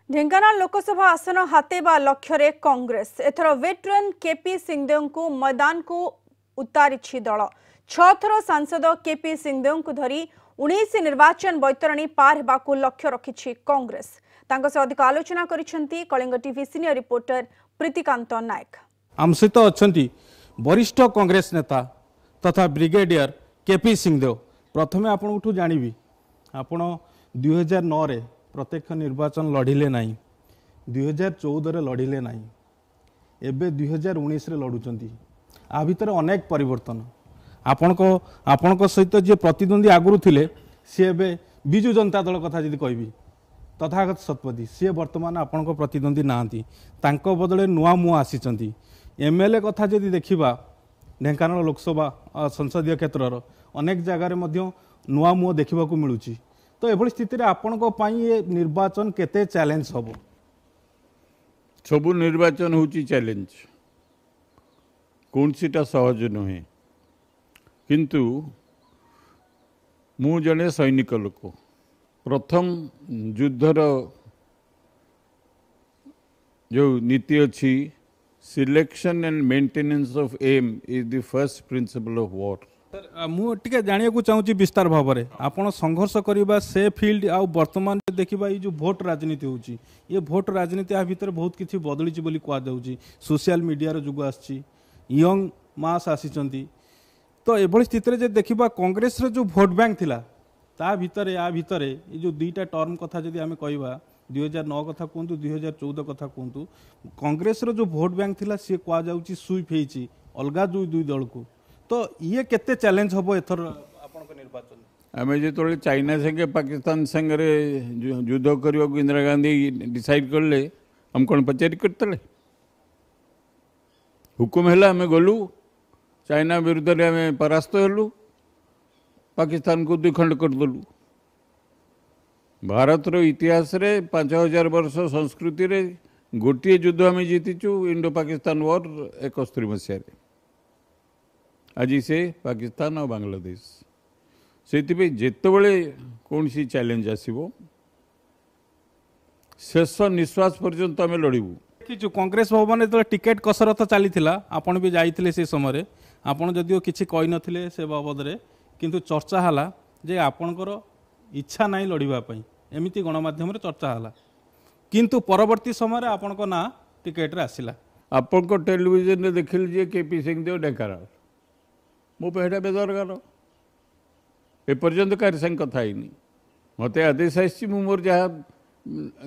ढेंकानाल लोकसभा आसन हातेबा लक्ष्य कांग्रेस एथर veteran KP Singhdeo को मैदान को उतारी दल 6 थर सांसद केपी सिंहदेव को धरी 19 निर्वाचन बैतरणी पार होगा लक्ष्य रखी कांग्रेस। अधिक आलोचना करिसेंती Kalinga TV senior reporter Pritikanta Nayak. आम सहित अच्छा वरिष्ठ कांग्रेस नेता तथा ब्रिगेडियर केपी सिंहदेव। प्रथमे आपठू जानिबी आपण 2009 रे प्रत्यक्ष निर्वाचन लड़िले ना, 2014 लड़िले ना, एबे 2019 रे लड़ुचंती। आ भितर अनेक परिवर्तन आपण सहित जे प्रतिद्वंदी आगुरु थिले सी एबे बिजु जनता दल कथा जदि कहबी तथागत शतपथी सी वर्तमान आपण प्रतिद्वंदी नांती, तांको बदले नुआ मुआ आसीचंती। एमएलए कथा जदि देखिबा ढेंकानाल लोकसभा संसदीय क्षेत्र अनेक जगार नुआ मुह देखा मिलूँ। तो एभली स्थिति रे आपण ये निर्वाचन केते चैलेंज हम? सबु निर्वाचन होची चैलेंज, कौन सीटा सहज नुहे। किंतु मु जने सैनिक लोक, प्रथम युद्धर जो नीति अच्छी selection and maintenance of aim is the first principle of war. मुझे जाना चाहूँगी विस्तार भाव में आपड़ संघर्ष करवा से फील्ड आ वर्तमान देखा ये जो भोट राजनीति होची, ये भोट राजनीति आ भितर बहुत किसी बदली बोली कहुच्छी। सोशल मीडिया जुग आसी यंग मास आसी, तो ये स्थित में देखा कांग्रेस जो भोट बैंक थिला ता भितर या भितर ये जो दुईटा टर्म कथा जदि आम कह 2009 कथा कहतु 2014 कथा कहतु, कांग्रेस जो भोट बैंक थिला सी कहुच्छी स्वीप होती अलग दुई दल को। तो ये केते चैलेंज हम एथर आपन निर्वाचन? आम जो चाइना संगे पाकिस्तान संगे युद्ध करने को इंदिरा गांधी डिसाइड करले, हम कौन पचारि करते हुकुम है आम गलु चाइना विरुद्ध आम परास्त हेलु, पाकिस्तान को 2 खंड करदेलु। भारत रो इतिहास रे 5000 वर्ष संस्कृति रे गोटे युद्ध आम जीतिचु, इंडो पाकिस्तान वॉर 71 मसीह। आज से पाकिस्तान और बांग्लादेश से जितेबले कौन सी चैलेंज आसो शेष निश्वास पर्यंत आम लड़ू। जो कांग्रेस भवन जो टिकेट कसरत चली आपन भी जाइए से समय आपन जदिओ किसी कही नथिले से बाबद रे, किंतु चर्चा हला जे आपनकर इच्छा नहीं लड़ाई एमती गणमाध्यम चर्चा हला, किंतु परवर्ती समय आपन ना टिकेट रे आसिला। आपन टेलीविजन रे देखिल जे केपी सिंहदेव ढेंकानाल मो पेटा बेदरकार एपर्यंत कार्य संग कथा ही मत आदेश आसी मोर जहाँ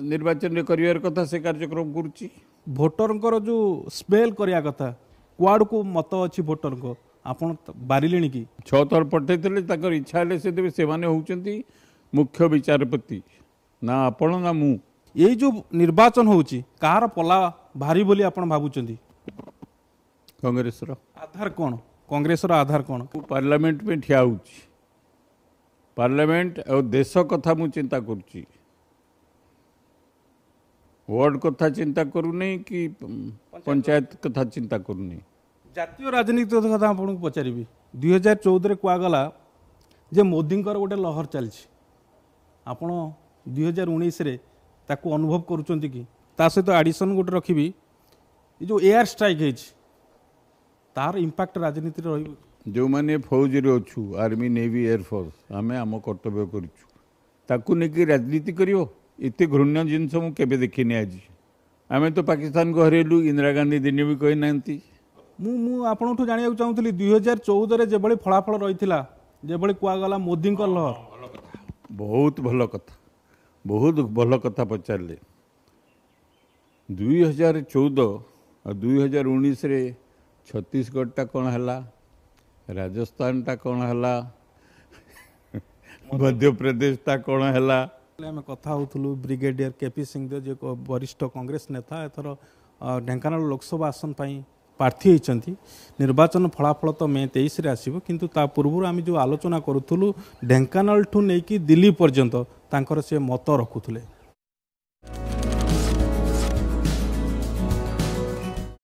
निर्वाचन कर कथा से कार्यक्रम करुच्ची। भोटर जो स्पेल करिया कथा कुआड़ को मत अच्छी भोटर को आपन बारिले कि 6 थर पठे इच्छा से देवे से होउचंती मुख्य विचारपति ना आपण ना मु। ये जो निर्वाचन होउची कहार पला भारी बोली आपण भाबुचंती? कांग्रेस रो आधार कौन? कांग्रेस रो आधार कौन? पार्लियामेंट में ठिया होउची, पार्लियामेंट और देश कथा मु चिंता करुच्ची, वार्ड कथा चिंता करू नहीं कि पंचायत कथा चिंता करू नहीं। जातीय राजनीति कथा आपको पचारि 2014 कहगला जे मोदी गोटे लहर चली आपण 2019 रे ताकू अनुभव करुँच कि सहित एडिशन गोटे रखी जो एयर स्ट्राइक है तार इंपैक्ट राजनीति रही। जो माने फौज रे अच्छु आर्मी नेवी एयरफोर्स आमे आम कर्तव्य करूँ ताकू नहीं राजनीति करियो इतने घृण्य जिनस मु केबे देखिनी। आज आमे तो पाकिस्तान को हरेलु, इंदिरा गांधी दिन भी कही ना। मु आपठू जाना चाहूँगी 2014 जो फलाफल रही जो कहगला मोदी लहर बहुत भल कथा, बहुत भल कथा पचारे। 2014 और 2019 रे छत्तीसगढ़ टा कौन है, राजस्थान टा कौन है, मध्य प्रदेश टा कौन है। आम कथा होलु ब्रिगेडियर केपी सिंहदेव जो वरिष्ठ कांग्रेस नेता एथर ढेंकानाल लोकसभा आसन प्रार्थी होती। निर्वाचन फलाफल तो मे 23 आसो, किंतु ता पूर्व आम जो आलोचना करूँ ढेंकानाल ठू नहीं दिल्ली पर्यंत तांकर से मत रखुले।